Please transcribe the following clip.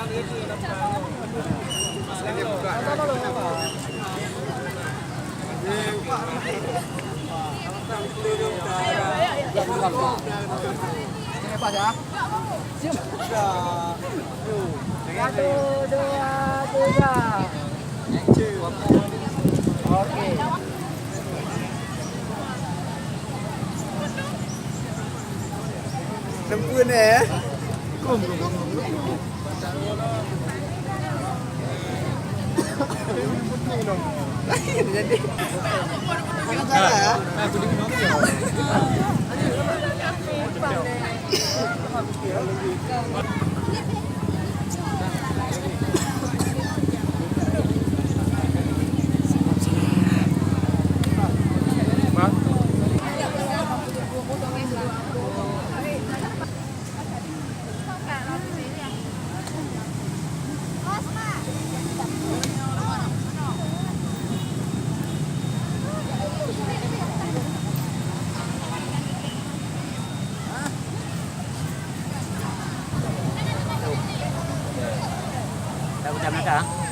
Ini pas ya. Siap. Satu, dua, tiga. Oke. Sempurna ya. Jadi. Dah jam nak